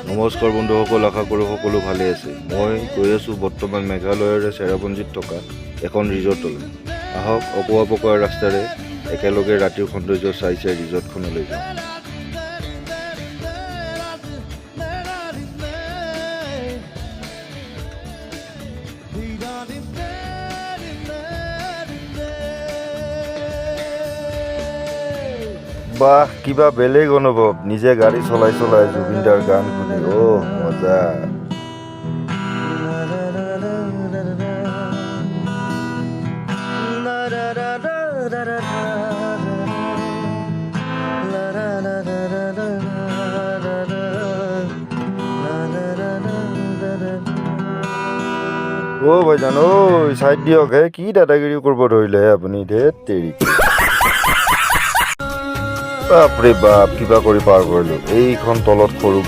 নমস্কাৰ বন্ধুসকল, আশা কৰোঁ সকলো ভালে আছে। মই গৈ আছোঁ বৰ্তমান মেঘালয়ৰে চেৰাপুঞ্জীত থকা এখন ৰিজৰ্টলৈ। আহক অকোৱা পকোৱা ৰাস্তাৰে একেলগে ৰাতিৰ সৌন্দৰ্য চাই ৰিজৰ্টখনলৈ যাওঁ। বাহ, কিবা বেলেগ অনুভৱ। নিজে গাড়ী চলাই জুবিনদাৰ গান শুনি মজা। ভাইজান চাইড দিয়ক হে, কি দাদাগিৰি কৰিব ধৰিলে আপুনি? ধেত তেৰি, বাপৰে বাপ, কিবা কৰি পাৰ কৰিলো। এইখন তলত সৰু